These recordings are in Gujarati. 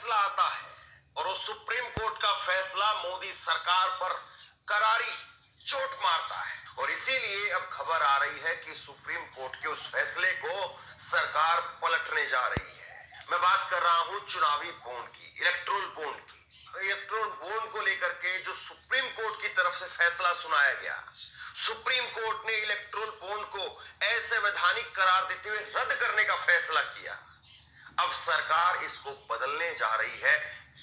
फैसला आता है और वो सुप्रीम कोर्ट का फैसला मोदी सरकार पर करारी चोट मारता है और इसीलिए अब खबर आ रही है कि सुप्रीम कोर्ट के उस फैसले को सरकार पलटने जा रही है। मैं बात कर रहा हूं चुनावी बॉन्ड की, इलेक्ट्रोल बॉन्ड की। इलेक्ट्रोल बॉन्ड को लेकर के जो सुप्रीम कोर्ट की तरफ से फैसला सुनाया गया, सुप्रीम कोर्ट ने इलेक्ट्रोल बॉन्ड को असंवैधानिक करार देते हुए रद्द करने का फैसला किया। अब सरकार इसको बदलने जा रही है,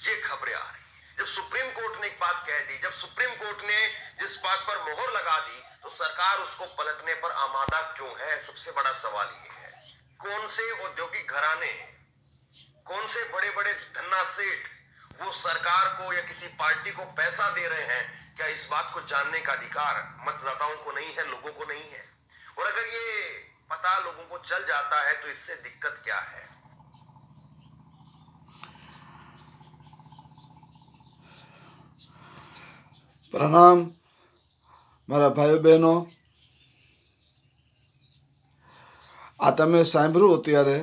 ये खबरें आ रही है। जब सुप्रीम कोर्ट ने एक बात कह दी, जब सुप्रीम कोर्ट ने जिस बात पर मोहर लगा दी, तो सरकार उसको पलटने पर आमादा क्यों है? सबसे बड़ा सवाल ये है। कौन से औद्योगिक घराने, कौन से बड़े बड़े धन्ना सेठ वो सरकार को या किसी पार्टी को पैसा दे रहे हैं? क्या इस बात को जानने का अधिकार मतदाताओं को नहीं है, लोगों को नहीं है? और अगर ये पता लोगों को चल जाता है तो इससे दिक्कत क्या है? પ્રણામ મારા ભાઈઓ બહેનો, આ તમે સાંભળ્યું અત્યારે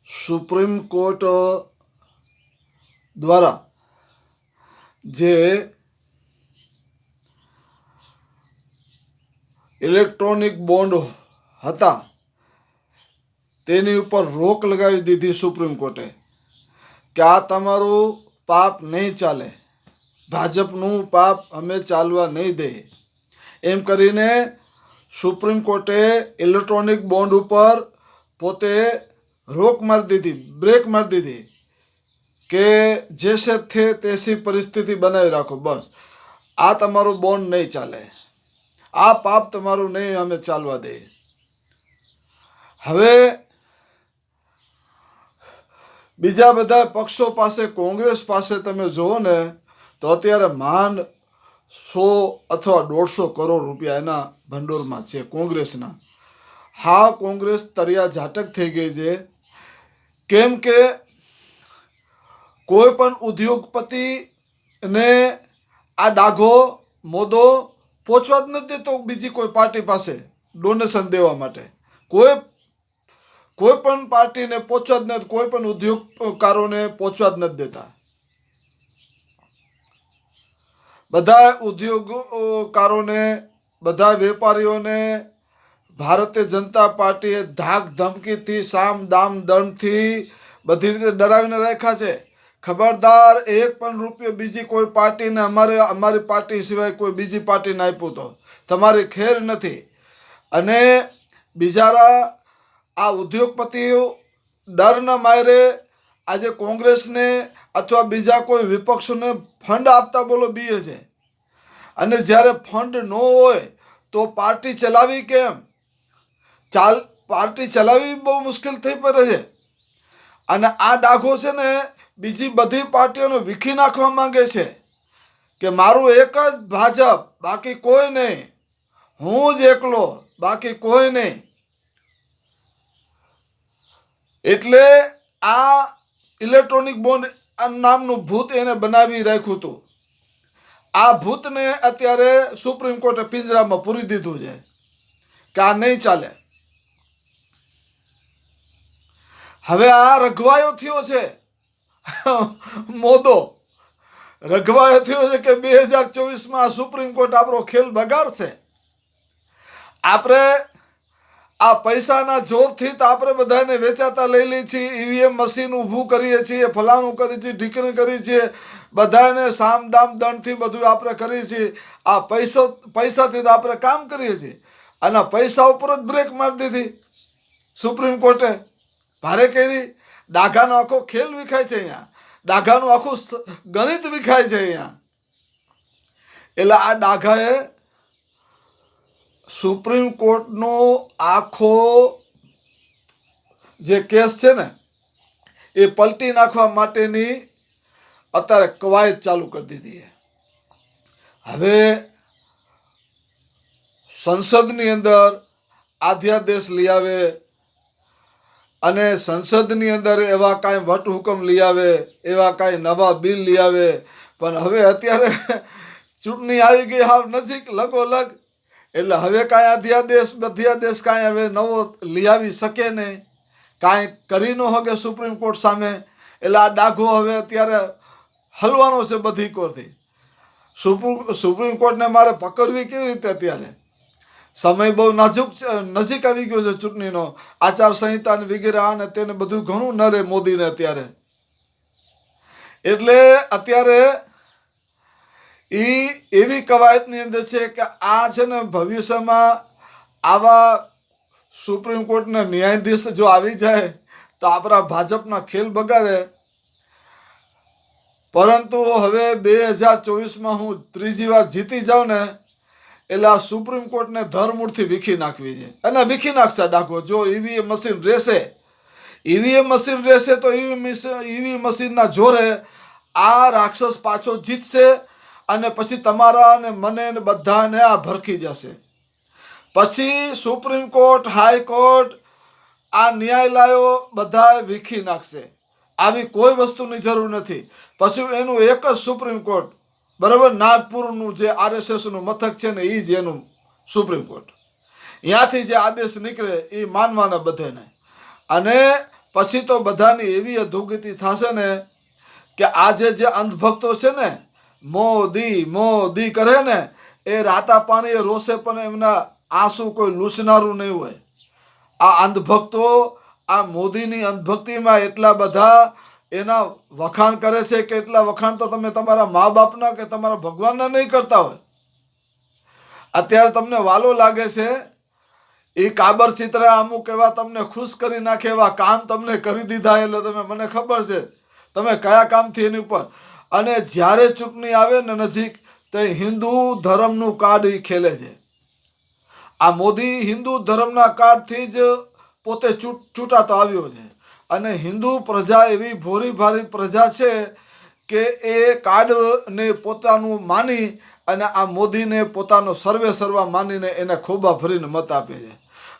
સુપ્રીમ કોર્ટ દ્વારા જે ઇલેક્ટ્રોનિક બોન્ડ હતા તેની ઉપર રોક લગાવી દીધી સુપ્રીમ કોર્ટે કે આ તમારું પાપ નહીં ચાલે, ભાજપનું પાપ અમે ચાલવા નહીં દઈએ એમ કરીને સુપ્રીમ કોર્ટે ઇલેક્ટ્રોનિક બોન્ડ ઉપર પોતે રોક મારી દીધી, બ્રેક મારી દીધી કે જેસે થે તેસી પરિસ્થિતિ બનાવી રાખો, બસ આ તમારું બોન્ડ નહીં ચાલે, આ પાપ તમારું નહીં અમે ચાલવા દઈએ। હવે બીજા બધા પક્ષો પાસે, કોંગ્રેસ પાસે તમે જુઓ ને તો અત્યારે માંડ 100 અથવા 150 કરોડ રૂપિયા એના ભંડોળમાં છે કોંગ્રેસના। હા, કોંગ્રેસ તરિયા ઝાટક થઈ ગઈ છે, કેમ કે કોઈ પણ ઉદ્યોગપતિને આ ડાઘો મોદો પહોંચવા જ નથી દેતો બીજી કોઈ પાર્ટી પાસે ડોનેશન દેવા માટે। કોઈ પણ પાર્ટીને પહોંચવા જ નથી, કોઈ પણ ઉદ્યોગકારોને પહોંચવા જ નથી દેતા। બધા ઉદ્યોગકારોને, બધા વેપારીઓને ભારતીય જનતા પાર્ટીએ ધાક ધમકીથી, સામ દામ દંડથી બધી રીતે ડરાવીને રાખ્યા છે। ખબરદાર, એક પણ રૂપિયો બીજી કોઈ પાર્ટીને અમારી પાર્ટી સિવાય કોઈ બીજી પાર્ટીને આપ્યું તો તમારી ખેર નથી। અને બિચારા આ ઉદ્યોગપતિઓ ડરના મારે આજે કોંગ્રેસને અથવા બીજા કોઈ વિપક્ષોને ફંડ આપતા બોલો બીએ છે। અને જ્યારે ફંડ ન હોય તો પાર્ટી ચલાવી કેમ? પાર્ટી ચલાવવી બહુ મુશ્કેલ થઈ પડે છે। અને આ ડાઘો છે ને બીજી બધી પાર્ટીઓને વીખી નાખવા માંગે છે કે મારું એક જ ભાજપ, બાકી કોઈ નહીં, હું જ એકલો, બાકી કોઈ નહીં। એટલે આ ઇલેક્ટ્રોનિક બોન્ડ નામનું ભૂત એને બનાવી રાખ્યું હતું। આ ભૂતને અત્યારે સુપ્રીમ કોર્ટે પિંજરામાં પૂરી દીધું છે કે આ નહીં ચાલે। હવે આ રઘવાયો થયો છે, મોદો રઘવાયો થયો છે કે 2024માં સુપ્રીમ કોર્ટ આપણો ખેલ બગાડશે। આપણે આ પૈસાના જોરથી તો આપણે બધાને વેચાતા લઈ લઈએ છીએ, ઈવીએમ મશીન ઊભું કરીએ છીએ, ફલાણું કરીએ છીએ, ઢીકણું કરીએ છીએ, બધાને સામ દામ દંડથી બધું આપણે કરીએ છીએ। આ પૈસાથી તો આપણે કામ કરીએ છીએ અને પૈસા ઉપર જ બ્રેક મારી દીધી સુપ્રીમ કોર્ટે, ભારે કરી। ડાઘાનો આખો ખેલ વિખાય છે અહીંયા, ડાઘાનું આખું ગણિત વિખાય છે અહીંયા। એટલે આ ડાઘાએ સુપ્રીમ કોર્ટનો આખો જે કેસ છે ને એ પલટી નાખવા માટેની અત્યારે કવાયત ચાલુ કરી દીધી છે। હવે સંસદની અંદર આધ્યાદેશ લઈ આવે અને સંસદની અંદર એવા કાંઈ વટહુકમ લઈ આવે, એવા કાંઈ નવા બિલ લઈ આવે, પણ હવે અત્યારે ચૂંટણી આવી ગઈ હાવ નજીક લગોલગ, એટલે હવે કાંઈ અધ્યાદેશ બધ્યાદેશ કાંઈ હવે નવો લઈ આવી શકે નહીં। કાંઈ કરી ન શકે સુપ્રીમ કોર્ટ સામે. એટલે આ ડાઘો હવે અત્યારે હલવાનો છે બધી કોરથી. સુપ્રીમ કોર્ટને મારે પકડવી કેવી રીતે? અત્યારે સમય બહુ નજીક આવી ગયો છે ચૂંટણીનો. આચારસંહિતા વગેરે આને તેને બધું ઘણું ન રહે મોદીને અત્યારે. એટલે અત્યારે એવી કવાયતની અંદર છે કે આ છે ને ભવિષ્યમાં આવા સુપ્રીમ કોર્ટના ન્યાયાધીશ જો આવી જાય તો આપણા ભાજપના ખેલ બગાડે. પરંતુ હવે 2024માં હું ત્રીજી વાર જીતી જાઉં ને એટલે આ સુપ્રીમ કોર્ટને ધરમૂળથી વીખી નાખવી છે. અને વીખી નાખશે ડાઘો જો ઈવીએમ મશીન રહેશે. ઈવીએમ મશીન રહેશે તો ઈવીએમ મશીનના જોરે આ રાક્ષસ પાછો જીતશે અને પછી તમારા અને મને ને બધાને આ ભરખી જશે. પછી સુપ્રીમ કોર્ટ, હાઈકોર્ટ, આ ન્યાયાલયો બધા વીખી નાખશે. આવી કોઈ વસ્તુની જરૂર નથી. પછી એનું એક જ સુપ્રીમ કોર્ટ, બરાબર, નાગપુરનું જે RSSનું મથક છે ને એ જ એનું સુપ્રીમ કોર્ટ. ત્યાંથી જે આદેશ નીકળે એ માનવાના બધાને. અને પછી તો બધાની એવી અધોગતિ થશે ને કે આજે જે અંધભક્તો છે ને મોદી મોદી કરે ને એ રાતા પાણીએ રોશે પણ એમના આંસુ કોઈ લૂછનારું નહીં હોય. આ અંધભક્તો આ મોદીની અંધભક્તિમાં એટલા બધા એના વખાણ કરે છે કે એટલા વખાણ તો તમે તમારા મા બાપના કે તમારા ભગવાનના નહીં કરતા હોય. અત્યારે તમને વાલો લાગે છે એ કાબર ચિત્ર અમુક એવા તમને ખુશ કરી નાખે એવા કામ તમને કરી દીધા. એટલે તમે મને ખબર છે તમે કયા કામથી એની ઉપર. અને જ્યારે ચૂંટણી આવે ને નજીક તો હિન્દુ ધર્મનું કાર્ડ એ ખેલે છે. આ મોદી હિન્દુ ધર્મના કાર્ડથી જ પોતે ચૂંટાતો આવ્યો છે. અને હિન્દુ પ્રજા એવી ભોરી ભારી પ્રજા છે કે એ કાર્ડને પોતાનું માની અને આ મોદીને પોતાનો સર્વા માનીને એને ખોબા ભરીને મત આપે છે.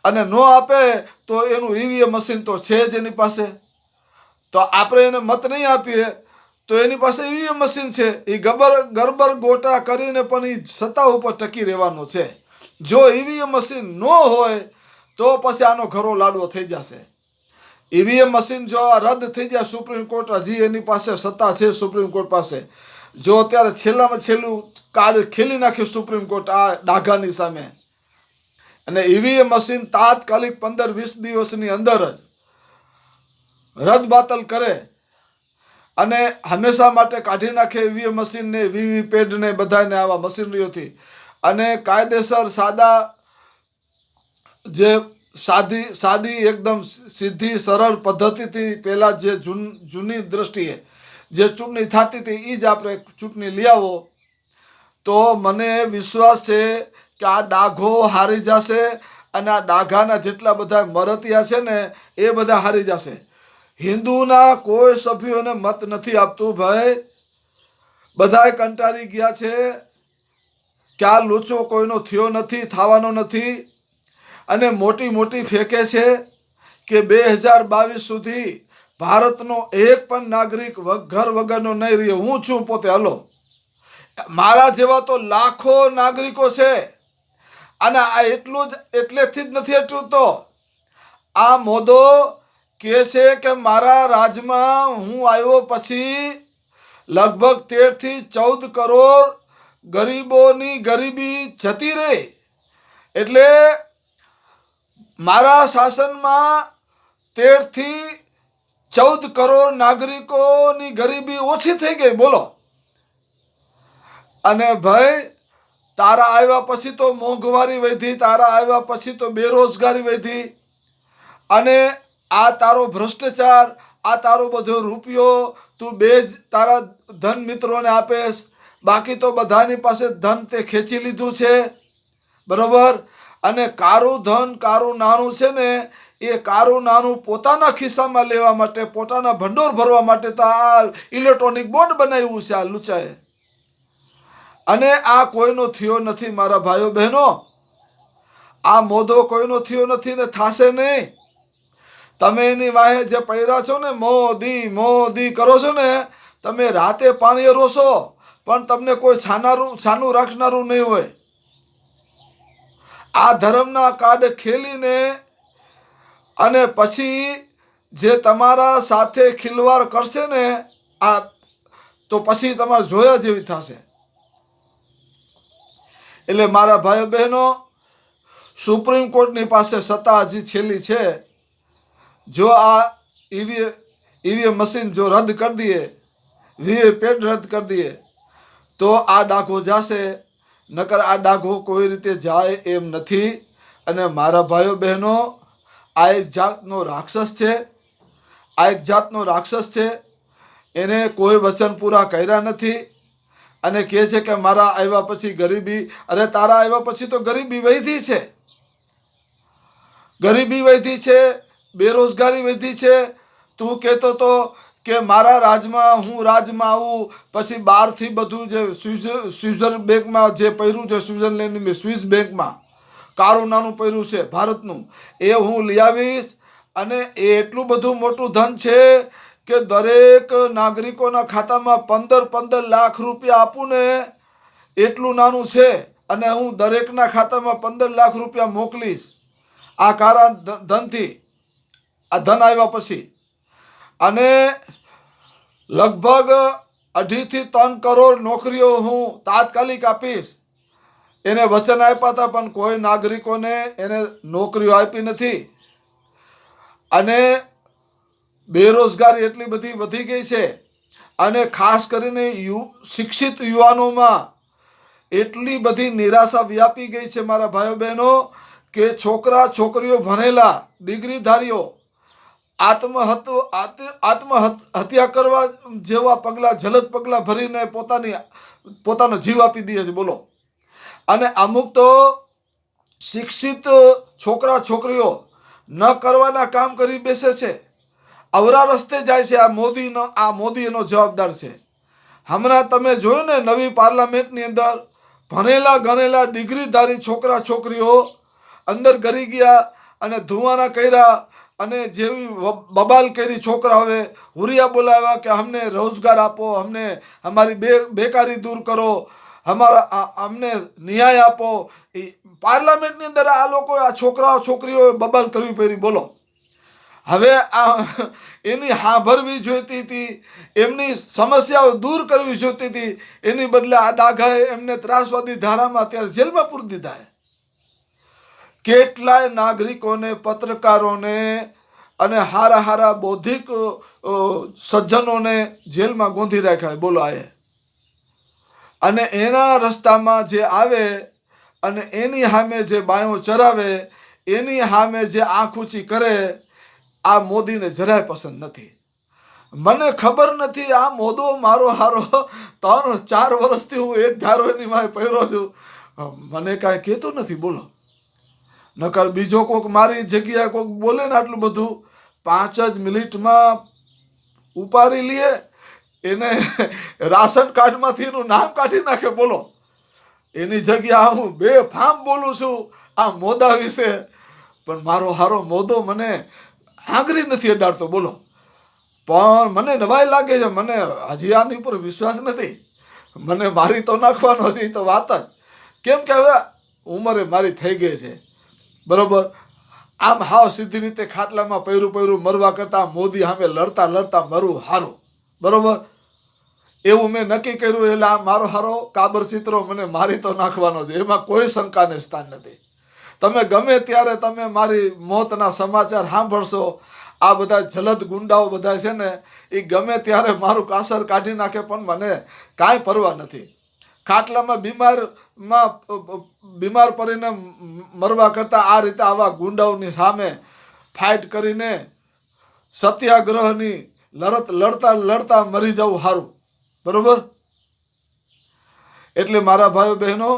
અને ન આપે તો એનું ઈવીએમ મશીન તો છે જ એની પાસે. તો આપણે એને મત નહીં આપીએ તો એની પાસે ઈવીએમ મશીન છે. એ ગરબર ગોટા કરીને પણ એ સત્તા ઉપર ટકી રહેવાનો છે. જો ઈવીએમ મશીન ન હોય તો પછી આનો ઘરો લાડવો થઈ જશે. ઈવીએમ મશીન જો રદ થઈ જાય સુપ્રીમ કોર્ટ, હજી એની પાસે સત્તા છે સુપ્રીમ કોર્ટ પાસે. જો અત્યારે છેલ્લામાં છેલ્લું કાર્ડ ખેલી નાખ્યું સુપ્રીમ કોર્ટ આ ડાઘાની સામે અને ઈવીએમ મશીન તાત્કાલિક 15-20 દિવસની અંદર જ રદ બાતલ કરે અને હંમેશા માટે કાઢી નાખે ઈવીએમ મશીનને, વીવીપેટને બધાને આવા મશીનરીઓથી. અને કાયદેસર સાદા જે સાદી એકદમ સીધી સરળ પદ્ધતિથી પહેલાં જે જૂની દ્રષ્ટિએ જે ચૂંટણી થતી હતી એ જ આપણે ચૂંટણી લઈ આવો તો મને વિશ્વાસ છે કે આ ડાઘો હારી જશે. અને આ ડાઘાના જેટલા બધા મરતિયા છે ને એ બધા હારી જશે. હિન્દુના કોઈ સભ્યોને મત નથી આપતું ભાઈ. બધાય કંટાળી ગયા છે કે આ લોચો કોઈનો થયો નથી, થવાનો નથી. અને મોટી ફેંકે છે કે 2022 સુધી ભારતનો એક પણ નાગરિક ઘર વગરનો નહીં રહ્યો. હું છું પોતે. હલો, મારા જેવા તો લાખો નાગરિકો છે. અને આ એટલું જ એટલેથી જ નથી એટલું તો આ મોદો કહે છે કે મારા રાજમાં હું આવ્યો પછી લગભગ 13 થી 14 કરોડ ગરીબોની ગરીબી જતી રહી. એટલે મારા શાસનમાં 13 થી 14 કરોડ નાગરિકોની ગરીબી ઓછી થઈ ગઈ. બોલો. અને ભાઈ તારા આવ્યા પછી તો મોંઘવારી વધી, તારા આવ્યા પછી તો બેરોજગારી વધી. અને આ તારો ભ્રષ્ટાચાર, આ તારો બધો રૂપિયો તું તારા ધન મિત્રોને આપેશ. બાકી તો બધાની પાસે ધન તે ખેંચી લીધું છે. બરોબર. અને કારું ધન, કારું નાણું છે ને એ કારું નાણું પોતાના ખિસ્સામાં લેવા માટે, પોતાના ભંડોળ ભરવા માટે તો આ ઇલેક્ટ્રોનિક બોન્ડ બનાવ્યું છે આ લુચાએ. અને આ કોઈનો થયો નથી મારા ભાઈઓ બહેનો. આ મોદો કોઈનો થયો નથી ને થાશે નહીં. તમે એની વાહે જે પૈરા છો ને મોદી મોદી કરો છો ને, તમે રાતે પાણીએ રોશો પણ તમને કોઈ છાનું રાખનારું નહીં હોય. આ ધર્મના કાર્ડ ખેલીને અને પછી જે તમારા સાથે ખિલવાડ કરશે ને આ તો પછી તમારે જોયા જેવી થશે. એટલે મારા ભાઈઓ બહેનો, સુપ્રીમ કોર્ટની પાસે સત્તા હજી છેલ્લી છે. જો આ ઈવીએમ મશીન જો રદ કરી દઈએ, વીવીપેટ રદ કરી દઈએ તો આ ડાઘો જશે, નકર આ ડાઘો કોઈ રીતે જાય એમ નથી. અને મારા ભાઈઓ બહેનો, આ એક જાતનો રાક્ષસ છે, આ એક જાતનો રાક્ષસ છે. એને કોઈ વચન પૂરા કર્યા નથી અને કહે છે કે મારા આવ્યા પછી ગરીબી, અરે તારા આવ્યા પછી તો ગરીબી વધી છે, ગરીબી વધી છે, બેરોજગારી વધી છે. તું કહેતો તો કે મારા રાજમાં હું રાજમાં આવું પછી બહારથી બધું જે સ્વિઝર બેંકમાં જે પહેર્યું છે, સ્વિટ્ઝરલેન્ડની સ્વિસ બેંકમાં કાળું નાનું પહેર્યું છે ભારતનું, એ હું લઈ આવીશ. અને એ એટલું બધું મોટું ધન છે કે દરેક નાગરિકોના ખાતામાં 15 લાખ રૂપિયા આપું ને એટલું નાનું છે. અને હું દરેકના ખાતામાં 15 લાખ રૂપિયા મોકલીશ આ કાળા ધનથી, આ ધન આવ્યા પછી. અને લગભગ 2.5 થી 3 કરોડ નોકરીઓ હું તાત્કાલિક આપીશ. એને વચન આપ્યા હતા પણ કોઈ નાગરિકોને એને નોકરીઓ આપી નથી. અને બેરોજગારી એટલી બધી વધી ગઈ છે અને ખાસ કરીને શિક્ષિત યુવાનોમાં એટલી બધી નિરાશા વ્યાપી ગઈ છે મારા ભાઈઓ બહેનો કે છોકરા છોકરીઓ ભણેલા ડિગ્રીધારીઓ આત્મહત્યા કરવા જેવા પગલાં, જલદ પગલાં ભરીને પોતાનો જીવ આપી દે છે. બોલો. અને અમુક તો શિક્ષિત છોકરા છોકરીઓ ન કરવાના કામ કરી બેસે છે, અવરા રસ્તે જાય છે. આ મોદી એનો જવાબદાર છે. હમણાં તમે જોયું ને નવી પાર્લામેન્ટની અંદર ભણેલા ગણેલા ડિગ્રીધારી છોકરા છોકરીઓ અંદર ગરી ગયા અને ધુવાના કર્યા અને જેવી બબાલ કરી છોકરાઓએ, હુરિયા બોલાવ્યા કે અમને રોજગાર આપો, અમને અમારી બેકારી દૂર કરો, અમને ન્યાય આપો. પાર્લામેન્ટની અંદર આ લોકો, આ છોકરાઓ છોકરીઓએ બબાલ કરવી પડી. બોલો. હવે આ એની સાંભળવી જોઈતી હતી, એમની સમસ્યાઓ દૂર કરવી જોઈતી હતી, એની બદલે આ ડાઘાએ એમને ત્રાસવાદી ધારામાં અત્યારે જેલમાં પૂરી દીધા. કેટલાય નાગરિકોને, પત્રકારોને અને હારા બૌદ્ધિક સજ્જનોને જેલમાં ગોંધી રાખ્યા. બોલો. આ અને એના રસ્તામાં જે આવે અને એની સામે જે બાયો ચરાવે, એની સામે જે આંખ ઊંચી કરે, આ મોદીને જરાય પસંદ નથી. મને ખબર નથી આ મોદો મારો હારો 3-4 વર્ષથી હું એક ધારો એની માય પહેરો છું, મને કાંઈ કહેતો નથી. બોલો. નકર બીજો કોઈક મારી જગ્યાએ કોઈક બોલે ને આટલું બધું 5 જ મિનિટમાં ઉપાડી લે, એને રાશન કાર્ડમાંથી એનું નામ કાઢી નાખે. બોલો. એની જગ્યા હું બેફામ બોલું છું આ મોદા વિશે, પણ મારો હારો મોદો મને આંગળી નથી અડાડતો. બોલો. પણ મને નવાઈ લાગે છે, મને હજી આની ઉપર વિશ્વાસ નથી. મને મારી તો નાખવાનો છે, એ તો વાત જ. કેમ કે હવે ઉંમરે મારી થઈ ગઈ છે, બરોબર. આમ હાવ સીધી રીતે ખાટલામાં પૈરું મરવા કરતાં મોદી સામે લડતા મરવું સારું, બરોબર. એવું મેં નક્કી કર્યું. એટલે આ મારો હારો કાબર ચિત્રો મને મારી તો નાખવાનો છે, એમાં કોઈ શંકાને સ્થાન નથી. તમે ગમે ત્યારે તમે મારી મોતના સમાચાર સાંભળશો. આ બધા જલદ ગુંડાઓ બધા છે ને, એ ગમે ત્યારે મારું કાસર કાઢી નાખે પણ મને કાંઈ પરવા નથી. ખાટલામાં બીમાર પડીને મરવા કરતાં આ રીતે આવા ગુંડાઓની સામે ફાઇટ કરીને સત્યાગ્રહની લડતા મરી જવું સારું, બરોબર. એટલે મારા ભાઈઓ બહેનો,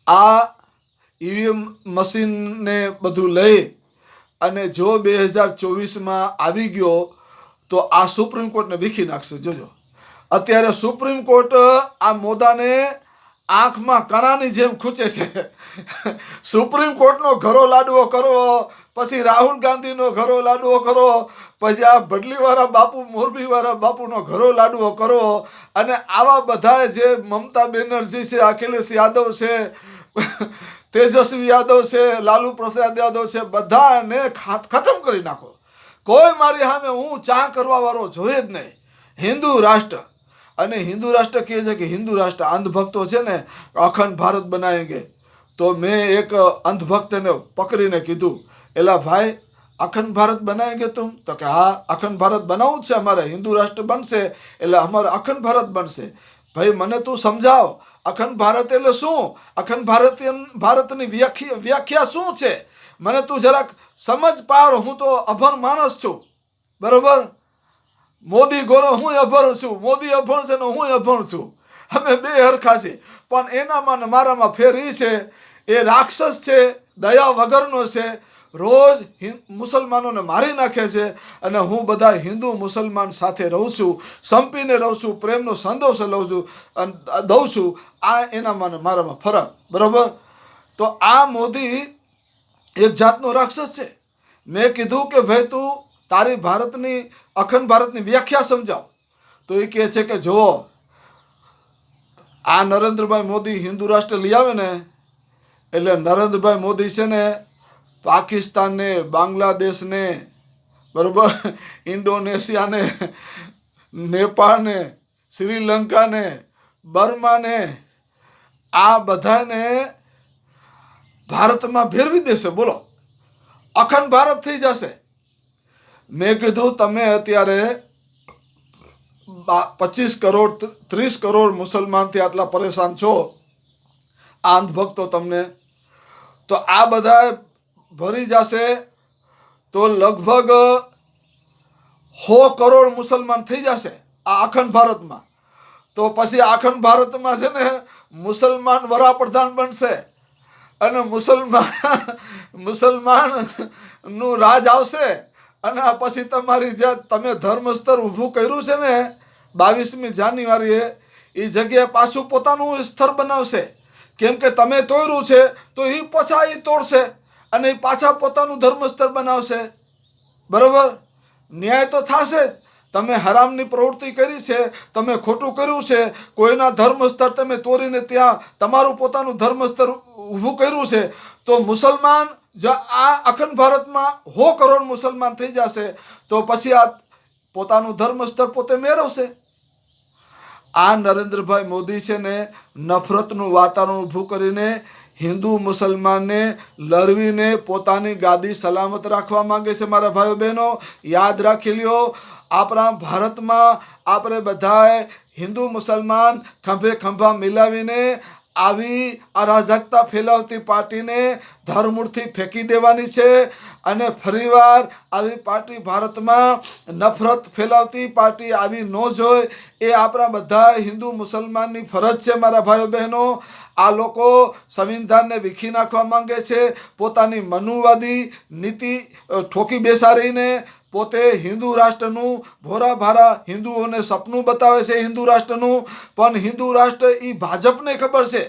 આ ઈવીએમ મશીનને બધું લઈ અને જો 2024માં આવી ગયો તો આ સુપ્રીમ કોર્ટને વીખી નાખશે. જોજો. અત્યારે સુપ્રીમ કોર્ટ આ મોદાને આંખમાં કણાની જેમ ખૂંચે છે. સુપ્રીમ કોર્ટનો ઘરો લાડવો કરો, પછી રાહુલ ગાંધીનો ઘરો લાડવો કરો, પછી આ બદલીવાળા બાપુ, મોરબીવાળા બાપુનો ઘરો લાડવો કરો. અને આવા બધા જે મમતા બેનર્જી છે, અખિલેશ યાદવ છે, તેજસ્વી યાદવ છે, લાલુ પ્રસાદ યાદવ છે, બધાને ખતમ કરી નાખો. કોઈ મારી સામે હું ચા કરવા વાળો જોઈએ જ નહીં. હિન્દુ રાષ્ટ્ર, અને હિન્દુ રાષ્ટ્ર કહે છે કે હિન્દુ રાષ્ટ્ર અંધભક્તો છે ને અખંડ ભારત બનાવેંગે. તો મેં એક અંધભક્તને પકડીને કીધું, એલા ભાઈ, અખંડ ભારત બનાવેંગે તુમ? તો કે હા, અખંડ ભારત બનાવવું જ છે અમારે. હિન્દુ રાષ્ટ્ર બનશે એટલે અમારે અખંડ ભારત બનશે. ભાઈ મને તું સમજાવ, અખંડ ભારત એટલે શું? અખંડ ભારતની વ્યાખ્યા શું છે? મને તું જરાક સમજ પાર. હું તો અભણ માણસ છું, બરોબર? મોદી ગોરો, હું અભણ છું. મોદી અભણ છે ને હું અભણ છું. અમે બે હરખા છે. પણ એનામાં ને મારામાં ફેર ઈ છે, એ રાક્ષસ છે, દયા વગરનો છે, રોજ મુસલમાનોને મારી નાખે છે, અને હું બધા હિન્દુ મુસલમાન સાથે રહું છું, સંપીને રહું છું, પ્રેમનો સંદેશો લઉં છું અને દઉં છું. આ એનામાં ને મારામાં ફરક, બરાબર? તો આ મોદી એક જાતનો રાક્ષસ છે. મેં કીધું કે ભાઈ તું તારી ભારતની અખંડ ભારતની વ્યાખ્યા સમજાવ. તો એ કહે છે કે જુઓ, આ નરેન્દ્રભાઈ મોદી હિન્દુ રાષ્ટ્ર લઈ આવે ને એટલે નરેન્દ્રભાઈ મોદી છે ને પાકિસ્તાનને, બાંગ્લાદેશને, બરોબર, ઇન્ડોનેશિયાને, નેપાળને, શ્રીલંકાને, બર્માને, આ બધાને ભારતમાં ભેરવી દેશે. બોલો, અખંડ ભારત થઈ જશે. મેં કીધું તમે અત્યારે 25 કરોડ 30 કરોડ મુસલમાનથી આટલા પરેશાન છો, આ અંધભક્તો તમને, તો આ બધા ભરી જશે તો લગભગ 100 કરોડ મુસલમાન થઈ જશે આ અખંડ ભારતમાં. તો પછી અખંડ ભારતમાં છે ને મુસલમાન વડાપ્રધાન બનશે અને મુસલમાનનું રાજ આવશે. અને પછી તમારી જે તમે ધર્મસ્તર ઊભું કર્યું છે ને 22મી જાન્યુઆરીએ, એ જગ્યાએ પાછું પોતાનું સ્તર બનાવશે. કેમ કે તમે તોડ્યું છે તો એ પાછા એ તોડશે અને એ પાછા પોતાનું ધર્મસ્તર બનાવશે, બરોબર? ન્યાય તો થશે જ. તમે હરામની પ્રવૃત્તિ કરી છે, તમે ખોટું કર્યું છે, કોઈના ધર્મસ્તર તમે તોડીને ત્યાં તમારું પોતાનું ધર્મસ્તર ઊભું કર્યું છે, તો મુસલમાન જો આ અખંડ ભારતમાં 100 કરોડ મુસલમાન થઈ જશે તો પછી આ પોતાનું ધર્મસ્તર પોતે મેળવશે. આ નરેન્દ્રભાઈ મોદી છે ને નફરતનું વાતાવરણ ઊભું કરીને હિન્દુ મુસલમાનને લડવીને પોતાની ગાદી સલામત રાખવા માંગે છે. મારા ભાઈઓ બહેનો, યાદ રાખી લ્યો, આપણા ભારતમાં આપણે બધાએ હિન્દુ મુસલમાન ખંભે ખંભા મિલાવીને આવી અરાજકતા ફેલાવતી પાર્ટીને ધરમૂળથી ફેંકી દેવાની છે. અને ફરીવાર આવી પાર્ટી ભારતમાં નફરત ફેલાવતી પાર્ટી આવી ન જોઈએ, એ આપણા બધા હિન્દુ મુસલમાનની ફરજ છે. મારા ભાઈઓ બહેનો, આ લોકો સંવિધાનને વીખી નાખવા માંગે છે. પોતાની મનુવાદી નીતિ ઠોકી બેસાડીને પોતે હિન્દુ રાષ્ટ્રનું ભોરા ભારા હિન્દુઓને સપનું બતાવે છે હિન્દુ રાષ્ટ્રનું. પણ હિન્દુ રાષ્ટ્ર એ ભાજપને ખબર છે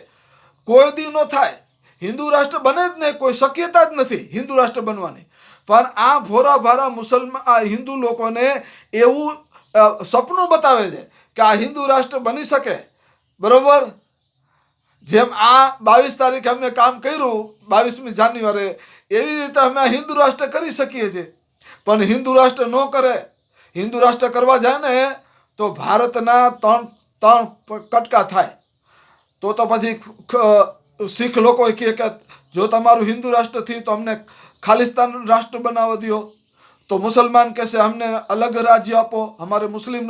કોઈ દી ન થાય. હિન્દુ રાષ્ટ્ર બને જ નહીં, કોઈ શક્યતા જ નથી હિન્દુ રાષ્ટ્ર બનવાની. પણ આ ભોરા ભારા આ હિન્દુ લોકોને એવું સપનું બતાવે છે કે આ હિન્દુ રાષ્ટ્ર બની શકે, બરોબર? જેમ આ 22 તારીખે અમે કામ કર્યું 22મી જાન્યુઆરી, એવી રીતે અમે હિન્દુ રાષ્ટ્ર કરી શકીએ છીએ. પણ હિન્દુ રાષ્ટ્ર ન કરે, હિન્દુ રાષ્ટ્ર કરવા જાય ને તો ભારતના ત્રણ કટકા થાય. તો પછી શીખ લોકો કહે કે જો તમારું હિન્દુ રાષ્ટ્ર થયું તો અમને ખાલિસ્તાન રાષ્ટ્ર બનાવવા દો. તો મુસલમાન કહેશે અમને અલગ રાજ્ય આપો, અમારે મુસ્લિમ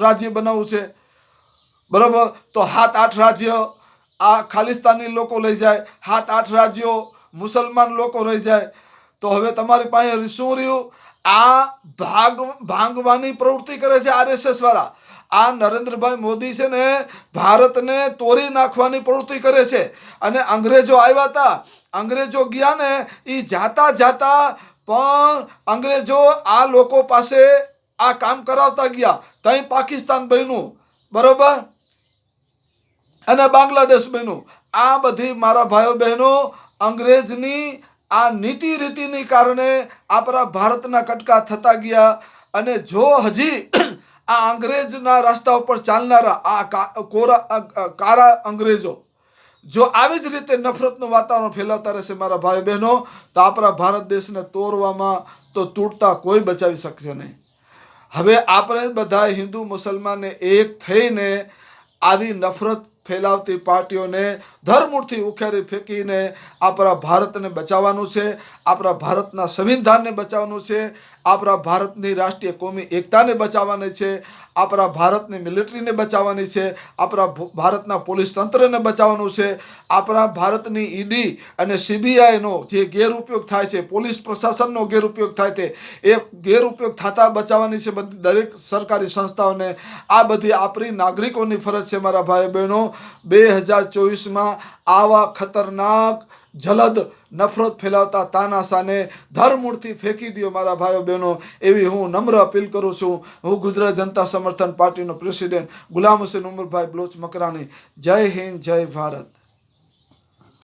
રાજ્ય બનાવવું છે, બરાબર? તો 7-8 રાજ્ય આ ખાલિસ્તાની લોકો લઈ જાય, 7-8 રાજ્યો મુસલમાન લોકો રહી જાય. તો હવે તમારી પાસે શું રહ્યું? આ ભાંગવાની પ્રવૃત્તિ કરે છે RSS વાળા. આ નરેન્દ્રભાઈ મોદી છે ને ભારતને તોડી નાખવાની પ્રવૃત્તિ કરે છે. અને અંગ્રેજો આવ્યા હતા, અંગ્રેજો ગયા ને, એ જાતા પણ અંગ્રેજો આ લોકો પાસે આ કામ કરાવતા ગયા. ત્યાં પાકિસ્તાન બન્યું, બરોબર, અને બાંગ્લાદેશ બન્યું. આ બધી મારા ભાઈઓ બહેનો અંગ્રેજની આ નીતિ રીતિની કારણે આપણા ભારતના કટકા થતા ગયા. અને જો હજી આ અંગ્રેજના રસ્તા ઉપર ચાલનારા આ કારા અંગ્રેજો જો આવી જ રીતે નફરતનું વાતાવરણ ફેલાવતા રહેશે મારા ભાઈ બહેનો, તો આપણા ભારત દેશને તોડવામાં તો તૂટતા કોઈ બચાવી શકશે નહીં. હવે આપણે બધા હિન્દુ મુસલમાને એક થઈને આવી નફરત ફેલાવતી પાર્ટીઓને ધરમૂળથી ઉખેરી ફેંકીને આપણા ભારતને બચાવવાનું છે, આપણા ભારતના સંવિધાનને બચાવવાનું છે, આપણા ભારતની રાષ્ટ્રીય કોમી એકતાને બચાવવાની છે, આપણા ભારતની મિલિટરીને બચાવવાની છે, આપણા ભારતના પોલીસ તંત્રને બચાવવાનું છે, આપણા ભારતની ઈડી અને સીબીઆઈનો જે ગેરઉપયોગ થાય છે, પોલીસ પ્રશાસનનો ગેરઉપયોગ થાય છે, એ ગેરઉપયોગ થતા બચાવવાની છે દરેક સરકારી સંસ્થાઓને. આ બધી આપણી નાગરિકોની ફરજ છે મારા ભાઈ બહેનો. 2024માં આવા ખતરનાક જલદ નફરત ફેલાવતા તાનાશાને ધરમૂળથી ફેંકી દો મારા ભાઈઓ બહેનો, એવી હું નમ્ર અપીલ કરું છું. હું ગુજરાત જનતા સમર્થન પાર્ટીનો પ્રેસિડેન્ટ ગુલામ હુસૈન ઉમરભાઈ બલોચ મકરાણી. જય હિન્દ, જય ભારત.